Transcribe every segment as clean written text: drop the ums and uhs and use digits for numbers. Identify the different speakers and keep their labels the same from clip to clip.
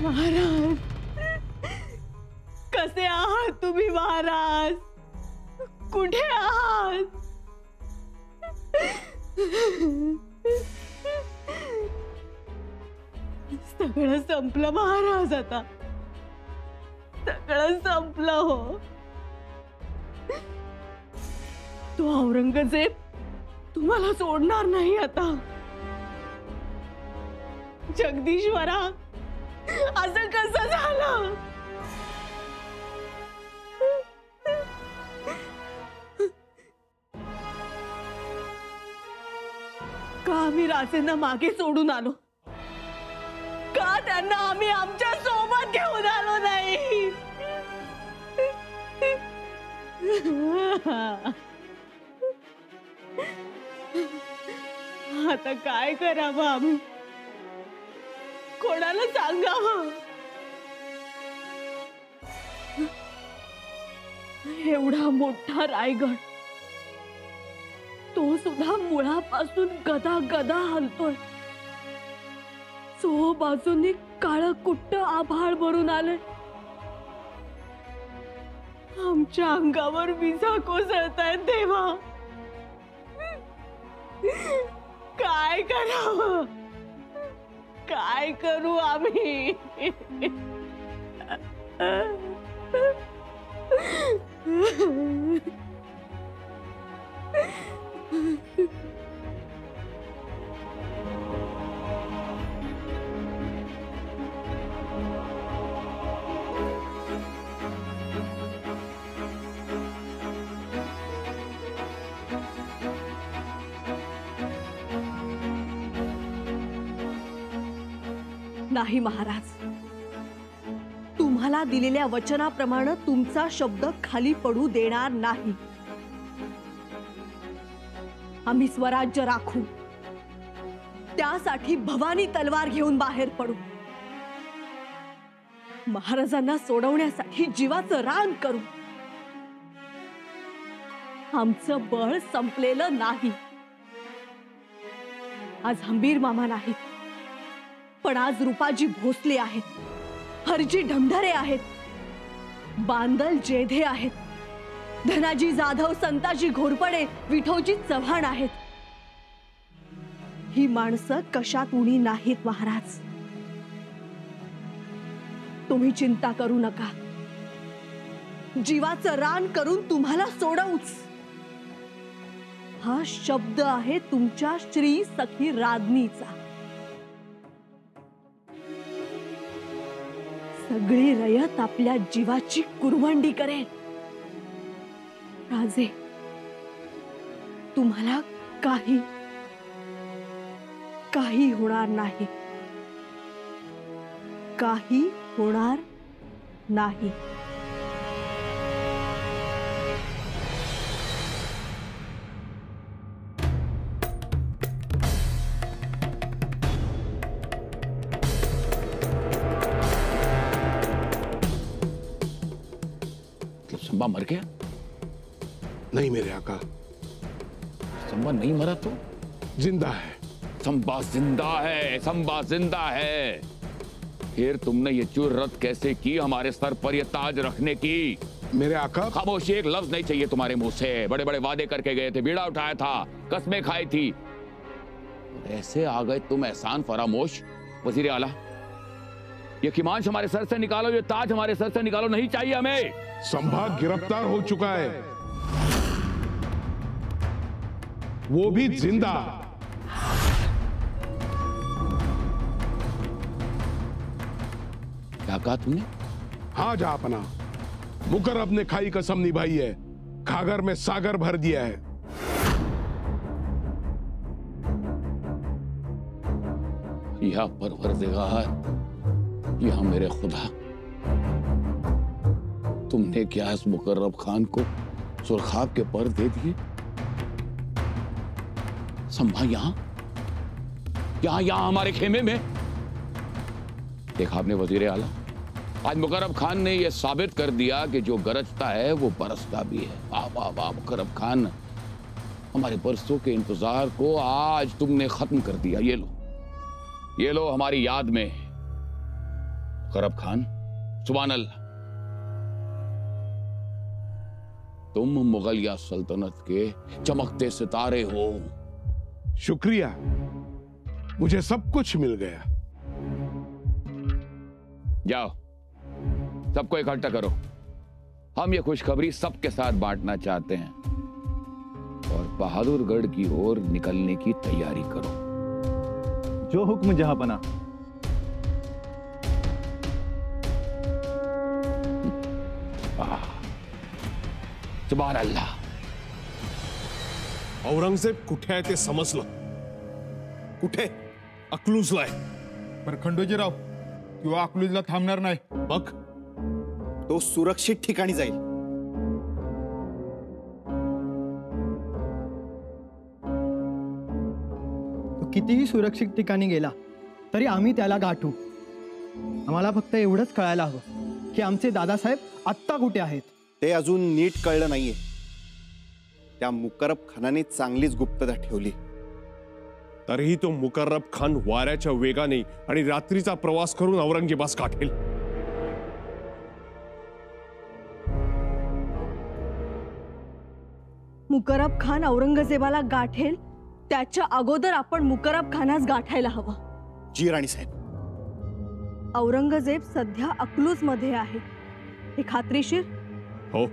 Speaker 1: महाराज, कसे आहात तुम्ही महाराज? कुठे आहात? सगळं संपलं महाराज, आता सगळं संपलं हो. तो औरंगजेब तुम्हाला सोडणार नाही आता. जगदीश्वरा, असं कसं झालं? का आम्ही राजेंना मागे सोडून आलो? का त्यांना आम्ही आमच्या सोबत घेऊन आलो नाही? आता काय करावं आम्ही? कोणाला सांगावं? एवढा मोठा रायगड, तो सुद्धा मुळापासून गदा गदा हलतोय. सो बाजूनी काळं कुट्ट आभाळ भरून आलंय. आमच्या अंगावर विजा कोसळतायत देवा. काय करावं? काय करू आम्ही? नाही महाराज, तुम्हाला दिलेल्या वचनाप्रमाणे तुमचा शब्द खाली पडू देणार नाही. आम्ही स्वराज्य राखू, त्यासाठी भवानी तलवार घेऊन बाहेर पडू. महाराजांना सोडवण्यासाठी जीवाचं रान करू. आमचं बळ संपलेलं नाही. आज हंबीर मामा नाहीत, पण आज रूपाजी भोसले आहेत, हरजी ढमढरे आहेत, बांदल जेधे आहेत, धनाजी जाधव, संताजी घोरपडे, विठोजी चव्हाण आहेत. ही माणसं कशात उणी नाहीत महाराज. तुम्ही चिंता करू नका. जीवाचं रान करून तुम्हाला सोडवूच. हा शब्द आहे तुमच्या श्री सखी राज्ञीचा. सगळी रयत आपल्या जीवाची कुरवंडी करेल. राजे, तुम्हाला काही काही होणार नाही. काही होणार नाही.
Speaker 2: संबा मर गया?
Speaker 3: नहीं मेरे आका,
Speaker 2: संबा नहीं मरा तो
Speaker 3: जिंदा है।
Speaker 2: संबा जिंदा है, संबा जिंदा है। फिर तुमने ये जुर्रत कैसे की हमारे सर पर ये ताज रखने की?
Speaker 3: मेरे आका,
Speaker 2: खामोशी, एक लफ्ज नहीं चाहिए तुम्हारे मुंह से। बड़े बड़े वादे करके गए थे, बीड़ा उठाया था, कस्में खाई थी, ऐसे आ गए तुम एहसान फरामोश। वजीर आला, ये किमांश हमारे सर से निकालो, ये ताज हमारे सर से निकालो, नहीं चाहिए हमें।
Speaker 3: संभा गिरफ्तार हो चुका है, वो भी जिंदा।
Speaker 2: क्या कहा तुमने?
Speaker 3: हाँ जहांपना, मुकर्रब ने खाई कसम निभाई है, खागर में सागर भर दिया है।
Speaker 2: या परवरदिगार, या मेरे खुदा, तुमने क्या इस मुकर्रब खान को सुरखाब के पर दे दिए? संभा यहां हमारे खेमे में। देखा आपने वजीर आला, आज मुकर्रब खान ने यह साबित कर दिया कि जो गरजता है वो बरसता भी है। वाह वाह वाह मुकर्रब खान, हमारे बरसों के इंतजार को आज तुमने खत्म कर दिया। ये लो हमारी याद में मुकर्रब खान, सुभान अल्लाह, तुम मुगलिया सल्तनत के चमकते सितारे हो।
Speaker 3: शुक्रिया, मुझे सब कुछ मिल गया।
Speaker 2: जाओ, सबको इकट्ठा करो। हम ये खुशखबरी सबके साथ बांटना चाहते हैं और बहादुरगढ़ की ओर निकलने की तैयारी करो।
Speaker 4: जो हुक्म जहांपना।
Speaker 2: सुभान अल्लाह।
Speaker 5: औरंगजेब कुठे आहे ते समजलं? कुठे? अकलूजला आहे।
Speaker 6: पर खंडोजीराव, किंवा अकलूजला थांबणार नाही।
Speaker 5: मग
Speaker 7: तो सुरक्षित ठिकाणी जाईल।
Speaker 8: तो कितीही सुरक्षित ठिकाणी गेला तरी आम्ही त्याला गाठू। आम्हाला फक्त एवढंच कळायला हवं की आमचे दादासाहेब आत्ता कुठे आहेत।
Speaker 7: ते अजून नीट कळलं नाहीये। त्या मुकर्रब खानाने चांगलीच गुप्तता ठेवली।
Speaker 5: तरीही तो मुकर्रब खान वाऱ्याच्या वेगाने आणि रात्रीचा प्रवास करून औरंगजेबास गाठेल।
Speaker 1: मुकर्रब खान औरंगजेबाला गाठेल त्याच्या अगोदर आपण मुकर्रब खानास गाठायला हवं।
Speaker 7: जी राणीसाहेब।
Speaker 1: औरंगजेब सध्या अकलूज मध्ये आहे, हे खात्रीशीर?
Speaker 5: हो।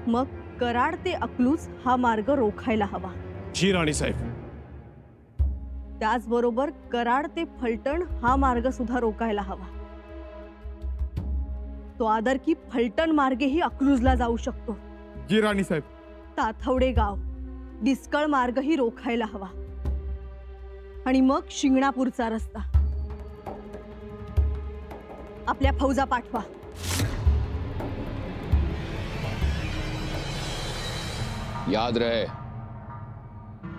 Speaker 1: मग कराड ते अकलूज हा मार्ग रोखायला हवा।
Speaker 5: जी राणीसाहेब।
Speaker 1: त्याचबरोबर कराड ते फलटण हा मार्ग सुद्धा रोकायला हवा। तो आदरकी फलटण मार्गेही अकलूजला जाऊ शकतो।
Speaker 6: जी राणीसाहेब।
Speaker 1: ताथवडे गाव, डिस्कळ मार्गही रोखायला हवा आणि मग शिंगणापूरचा रस्ता। आपल्या फौजा पाठवा।
Speaker 2: याद रहे,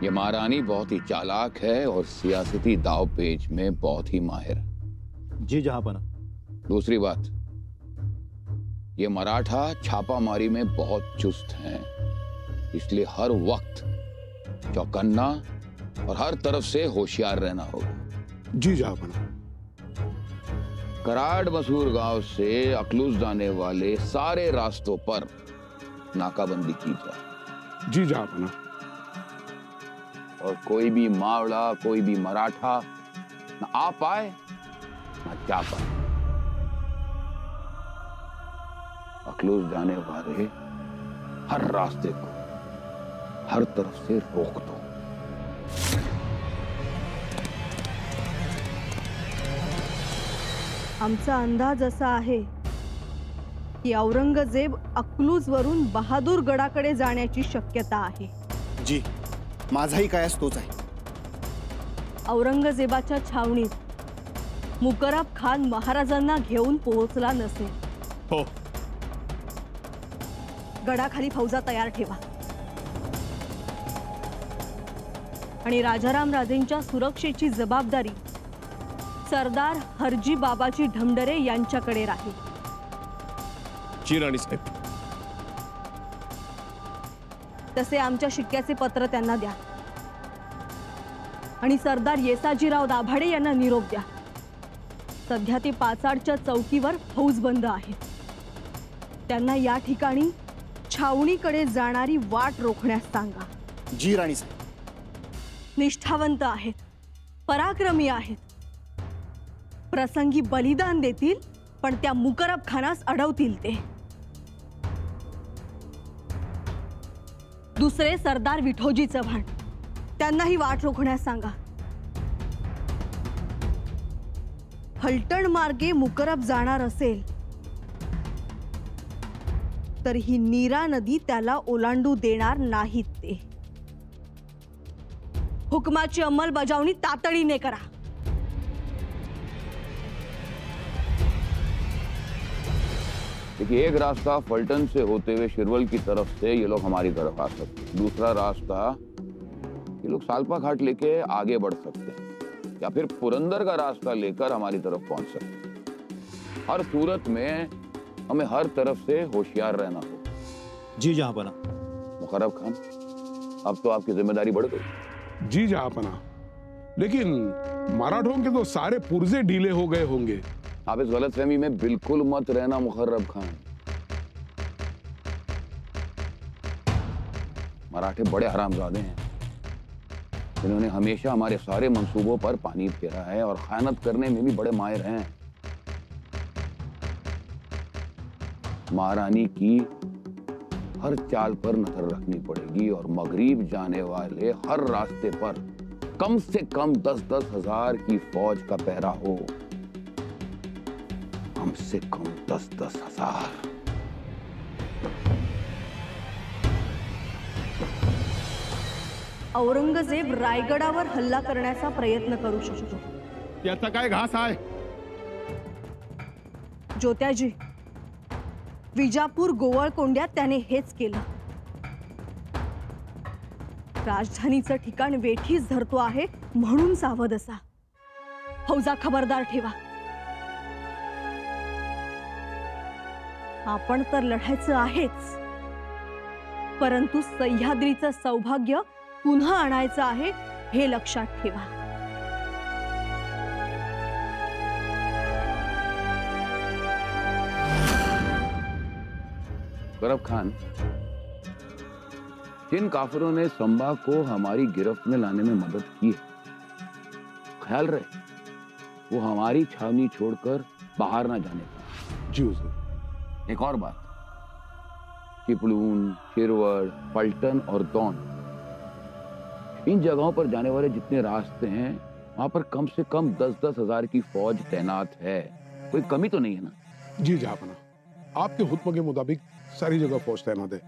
Speaker 2: ये महारानी बहुत ही चालाक है और सियासती दावपेच में बहुत ही माहिर।
Speaker 4: जी जहांपना।
Speaker 2: दूसरी बात, ये मराठा छापामारी में बहुत चुस्त हैं, इसलिए हर वक्त चौकन्ना और हर तरफ से होशियार रहना होगा।
Speaker 3: जी जहांपना।
Speaker 2: कराड़ मसूर गांव से अकलूज जाने वाले सारे रास्तों पर नाकाबंदी की जाए।
Speaker 3: जी जहांपना।
Speaker 2: और कोई भी मावड़ा, कोई भी मराठा ना आ पाए ना जा पाए। अकलूज जाने वाले हर रास्ते को हर तरफ से रोक दो।
Speaker 1: आमचा अंदाज असा आहे की औरंगजेब अकलूज वरून बहादूरगडाकडे जाण्याची शक्यता आहे।
Speaker 7: जी, माझाही कायास तोच आहे।
Speaker 1: औरंगजेबाच्या छावणीत मुकर्रब खान महाराजांना घेऊन पोहोचला नसेल।
Speaker 5: हो।
Speaker 1: गडाखाली फौजा तयार ठेवा आणि राजाराम राजेंच्या सुरक्षेची जबाबदारी सरदार हरजी बाबाजी ढमढरे यांच्याकडे राहील।
Speaker 5: जी राणीसाहेब।
Speaker 1: तसे आमच्या शिक्क्याचे पत्र त्यांना द्या आणि सरदार येसाजीराव दाभाडे यांना निरोप द्या। सध्या ते पाचाडच्या चौकीवर फौजबंद आहेत। त्यांना या ठिकाणी छावणीकडे जाणारी वाट रोखण्यास सांगा।
Speaker 7: जी राणीसाहेब।
Speaker 1: निष्ठावंत आहेत, पराक्रमी आहेत, प्रसंगी बलिदान देतील, पण त्या मुकर्रब खानास अडवतील ते। दुसरे सरदार विठोजी चव्हाण, त्यांनाही वाट रोखण्यास सांगा। फलटण मार्गे मुकर्रब जाणार असेल तर ही नीरा नदी त्याला ओलांडू देणार नाहीत ते। हुकमाची अंमलबजावणी तातडीने करा।
Speaker 2: देखिए, एक रास्ता फलटन से होते हुए शिरवल की तरफ से ये लोग हमारी तरफ आ सकते हैं। दूसरा रास्ता ये लोग सालपा घाट लेके आगे बढ़ सकते हैं या फिर पुरंदर का रास्ता लेकर हमारी तरफ पहुंच सकते हैं। हर सूरत में हमें हर तरफ से होशियार रहना होगा।
Speaker 4: जी जहांपना।
Speaker 2: मुकर्रब खान, अब तो आपकी जिम्मेदारी बढ़ गई।
Speaker 3: जी जहांपना, लेकिन मराठों के तो सारे पुर्जे ढीले हो गए होंगे।
Speaker 2: आप इस गलतफहमी में बिल्कुल मत रहना मुकर्रब खान। मराठे बड़े हरामजादे हैं, जिन्होंने हमेशा हमारे सारे मंसूबों पर पानी फेरा है और खयानत करने में भी बड़े माहिर हैं। महारानी की हर चाल पर नजर रखनी पड़ेगी और मगरिब जाने वाले हर रास्ते पर कम से कम 10-10 हजार की फौज का पहरा हो। कम से कम 10-10 हजार।
Speaker 1: औरंगजेब रायगडावर हल्ला करण्याचा प्रयत्न करू शकतो।
Speaker 6: याचा काय घास आहे?
Speaker 1: ज्योत्याजी, विजापूर गोवळकोंड्यात त्याने हेच केलं। राजधानीचं ठिकाण वेठीच धरतो आहे म्हणून सावध असा। फौजा खबरदार ठेवा। आपण तर लढायचं आहेच, परंतु सह्याद्रीचं सौभाग्य पुन्हा आणायचं आहे हे लक्षात ठेवा।
Speaker 2: मुकर्रब खान, जिन काफिरों ने संभा को हमारी गिरफ्त में लाने में मदद की है, ख्याल रहे वो हमारी छावनी छोड़कर बाहर ना जाने पाए।
Speaker 3: जी हुजूर।
Speaker 2: एक और बात, चिपलून, शिरवड़, पलटन और दौन, इन जगहों पर जाने वाले जितने रास्ते हैं वहां पर कम से कम 10-10 हजार की फौज तैनात है। कोई कमी तो नहीं है ना?
Speaker 3: जी जहापना, आपके हुक्म के मुताबिक सारी जगह फौज तैनात है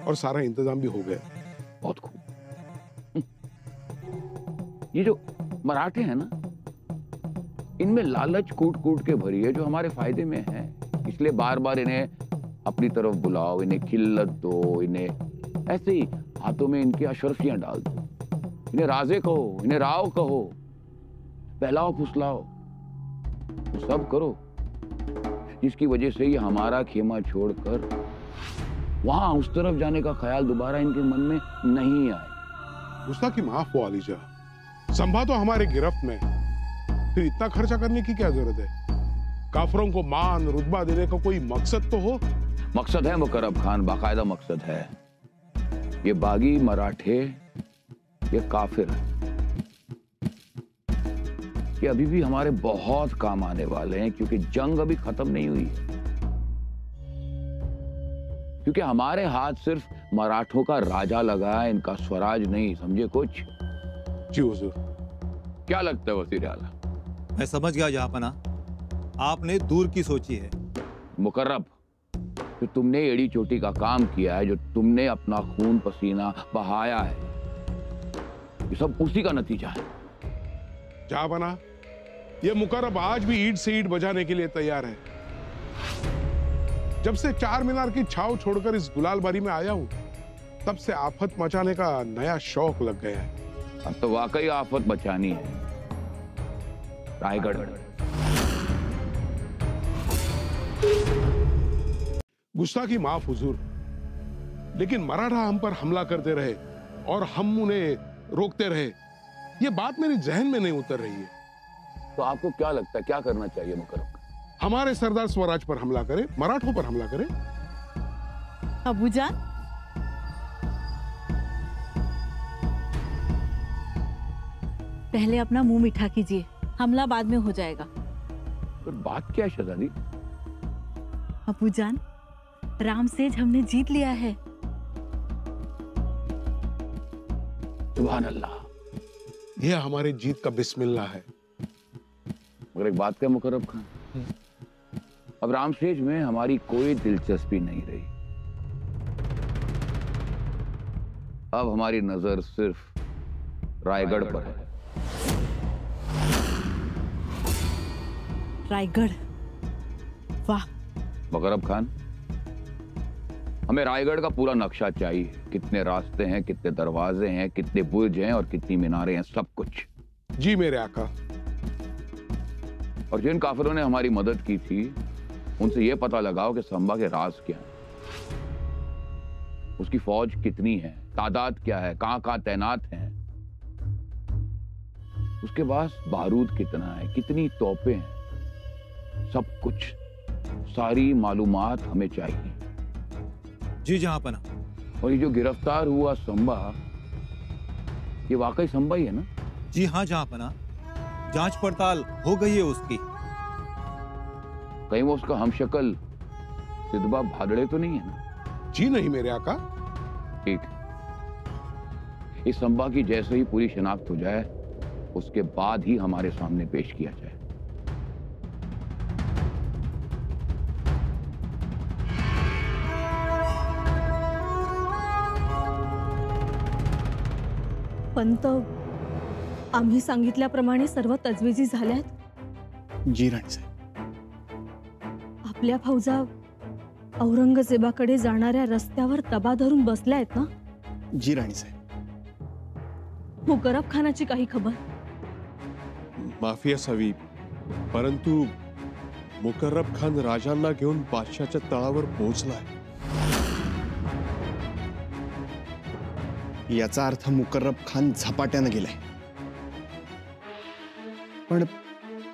Speaker 3: और सारा इंतजाम भी हो गया।
Speaker 2: बहुत खूब। ये जो मराठे हैं ना, इनमें लालच कूट कूट के भरी है जो हमारे फायदे में है। इसलिए बार बार इन्हें अपनी तरफ बुलाओ, इन्हें खिल्लत दो, इन्हें ऐसे ही हाथों में इनकी अशरफियां डाल दो, इन्हें राजे कहो, इन्हें राव कहो, बहलाओ फुसलाओ, तो सब करो जिसकी वजह से ये हमारा खेमा छोड़कर वहां उस तरफ जाने का ख्याल दोबारा इनके मन में नहीं आए।
Speaker 3: गुस्ताखी माफ हो आलीजा, संभा तो हमारे गिरफ्त में, फिर इतना खर्चा करने की क्या जरूरत है? काफिरों को मान रुतबा देने का कोई मकसद तो हो।
Speaker 2: मकसद है मुकर्रब खान, बाकायदा मकसद है। ये बागी मराठे, ये काफिर, ये अभी भी हमारे बहुत काम आने वाले हैं, क्योंकि जंग अभी खत्म नहीं हुई है। क्योंकि हमारे हाथ सिर्फ मराठों का राजा लगा है, इनका स्वराज नहीं, समझे कुछ?
Speaker 3: जी हुजूर।
Speaker 2: क्या लगता है वज़ीर आला?
Speaker 4: मैं समझ गया जहापना, आपने दूर की सोची है।
Speaker 2: मुकर्रब, जो तुमने एड़ी चोटी का काम किया है, जो तुमने अपना खून पसीना बहाया है, ये सब उसी का नतीजा है।
Speaker 3: जहापना, ये मुकर्रब आज भी ईंट से ईंट बजाने के लिए तैयार है। जब से चार मीनार की छाव छोड़कर इस गुलालबारी में आया हूं, तब से आफत मचाने का नया शौक लग गया है।
Speaker 2: अब तो वाकई आफत बचानी है। रायगढ़।
Speaker 3: गुस्ताखी माफ हुजूर, लेकिन मराठा हम पर हमला करते रहे और हम उन्हें रोकते रहे, ये बात मेरी जहन में नहीं उतर रही है।
Speaker 2: तो आपको क्या लगता है क्या करना चाहिए मुकर्रब?
Speaker 3: हमारे सरदार स्वराज पर हमला करे, मराठों पर हमला करे।
Speaker 9: अबूजान, पहले अपना मुंह मीठा कीजिए, हमला बाद में हो जाएगा।
Speaker 2: पर बात क्या है शहजादी?
Speaker 9: अबूजान, रामसेज हमने जीत लिया है।
Speaker 2: सुभान अल्लाह।
Speaker 3: यह हमारे जीत का बिस्मिल्लाह है।
Speaker 2: मगर एक बात क्या मुकर्रब खान, अब रामसेज में हमारी कोई दिलचस्पी नहीं रही। अब हमारी नजर सिर्फ रायगढ़ पर है।
Speaker 9: रायगढ़, वाह।
Speaker 2: मुकर्रब खान, हमें रायगढ़ का पूरा नक्शा चाहिए। कितने रास्ते हैं, कितने दरवाजे हैं, कितने बुर्ज हैं और कितनी मीनारें हैं, सब कुछ।
Speaker 3: जी मेरे आका।
Speaker 2: और जिन काफिरों ने हमारी मदद की थी, उनसे यह पता लगाओ कि संभा के राज क्या है, उसकी फौज कितनी है, तादाद क्या है, कहां कहां तैनात हैं। उसके पास बारूद कितना है, कितनी तोपें हैं, सब कुछ, सारी मालूमात हमें चाहिए।
Speaker 4: जी जहांपना।
Speaker 2: और ये जो गिरफ्तार हुआ संबा, ये वाकई संबा ही है ना?
Speaker 4: जी हाँ जहांपना, जांच पड़ताल हो गई है उसकी।
Speaker 2: कहीं वो उसका हमशक्ल सिद्धबा भादड़े तो नहीं है ना?
Speaker 3: जी नहीं मेरे आका।
Speaker 2: ठीक, इस संबा की जैसे ही पूरी शिनाख्त हो जाए उसके बाद ही हमारे सामने पेश किया जाए।
Speaker 1: पंत, आम्ही सांगितल्याप्रमाणे सर्व तजवीजी झाल्यात.
Speaker 7: जी राणीसाहेब.
Speaker 1: आपल्या फौजा औरंगजेबाकडे जाणाऱ्या रस्त्यावर तबा धरून बसल्या आहेत ना?
Speaker 7: जी राणीसाहेब.
Speaker 1: मुकरब खानाची काही खबर?
Speaker 5: माफी असावी, परंतु मुकर्रब खान राजांना घेऊन बादशाच्या तळावर पोहोचलाय.
Speaker 7: याचा अर्थ मुकर्रब खान झपाट्यानं गेलाय. पण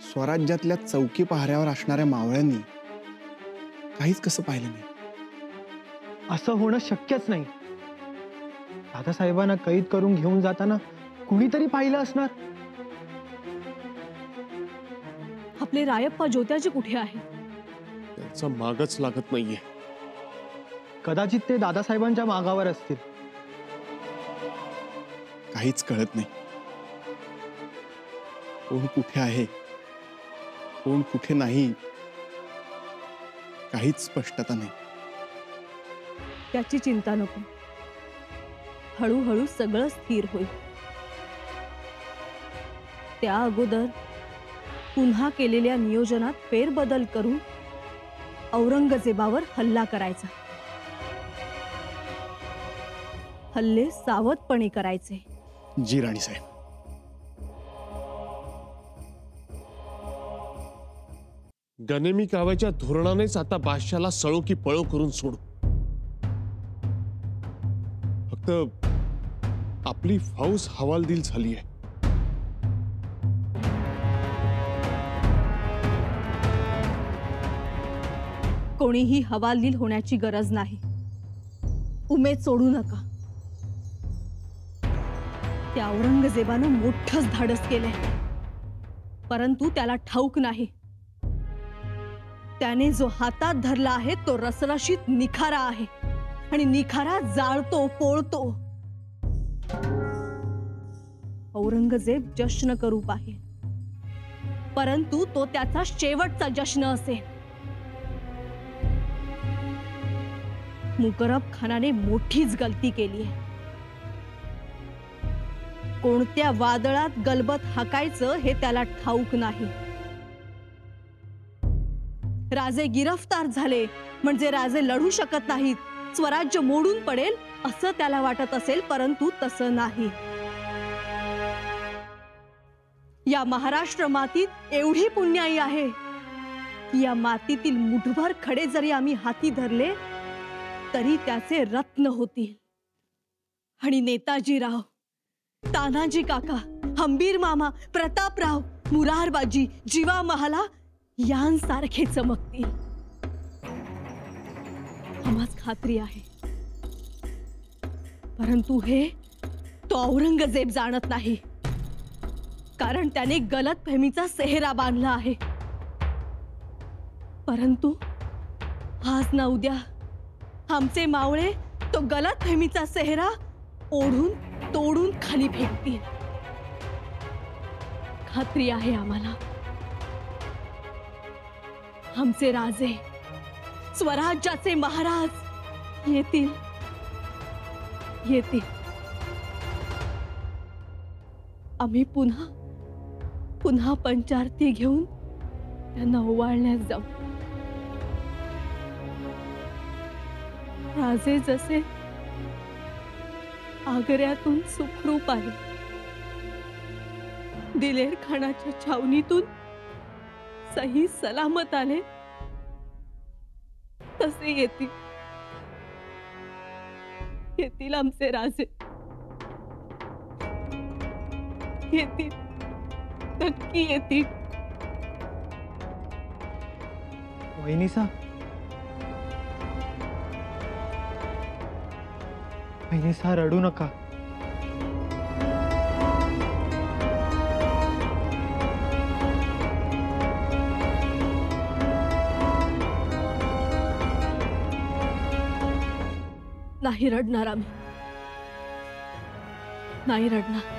Speaker 7: स्वराज्यातल्या चौकी पहाऱ्यावर असणाऱ्या मावळ्यांनी काहीच कसं पाहिलं नाही.
Speaker 8: असं होणं शक्यच नाही. दादासाहेबांना कैद करून घेऊन जाताना कुणीतरी पाहिलं असणार.
Speaker 1: आपले रायप्पा ज्योत्याजी कुठे आहे?
Speaker 5: त्यांचा मागच लागत नाहीये.
Speaker 8: कदाचित ते दादासाहेबांच्या मागावर असतील.
Speaker 7: काहीच कळत नाही. कोण कुठे आहे, कोण कुठे नाही, काहीच स्पष्टता नाही.
Speaker 1: त्याची चिंता नको, हळूहळू सगळं स्थिर होईल. त्या अगोदर पुन्हा केलेल्या नियोजनात फेरबदल करून औरंगजेबावर हल्ला करायचा. हल्ले सावधपणे करायचे.
Speaker 7: जी राणीसाहेब.
Speaker 5: गनेमी काव्याच्या धोरणानेच आता बादशाला सळो की पळो करून सोडू. फक्त आपली फौज हवालदिल झाली आहे.
Speaker 1: कोणीही हवालदिल होण्याची गरज नाही. उमेद सोडू नका. त्या औरंगजेबानं मोठंच धाडस केलंय, परंतु त्याला ठाऊक नाही. त्याने जो हातात धरला आहे तो रसरशीत निखारा आहे आणि निखारा जाळतो, पोळतो. औरंगजेब जश्न करू पाहे, परंतु तो त्याचा शेवटचा जश्न असेल. मुकरब खानाने मोठीच गलती केली आहे. कोणत्या वादळात गलबत हाकायचं हे त्याला ठाऊक नाही. राजे गिरफ्तार झाले म्हणजे राजे लढू शकत नाहीत, स्वराज्य मोडून पडेल असं त्याला वाटत असेल, परंतु तसं नाही. या महाराष्ट्र मातीत एवढी पुण्याई आहे की या मातीतील मुठभर खडे जरी आम्ही हाती धरले तरी त्याचे रत्न होतील. आणि नेताजीराव, तानाजी काका, हंबीर मामा, प्रतापराव, मुरारबाजी, जीवा महाला यांसारखे चमकतील. आम्हास खात्री आहे. परंतु हे तो औरंगजेब जाणत नाही, कारण त्याने गलतफहमीचा सेहरा बांधला आहे. परंतु आज ना उद्या आमचे मावळे तो गलतफहमीचा सेहरा ओढून तोडून खाली फेकतील. खात्री आहे आम्हाला. आमचे राजे, स्वराज्याचे महाराज येतील, येतील. आम्ही पुन्हा पुन्हा पंचारती घेऊन त्यांना ओवाळण्यास जाऊ. राजे जसे आग्र्यातून सुखरूप आले, दिलेर खानाच्या छावणीतून सही सलामत आले, तसे येतील. येतील आमचे राजे, येतील. नक्की येतील.
Speaker 8: वहिनीसा, वहिनीसा रडू नका.
Speaker 1: नाही रडणार आम्ही, नाही रडणार.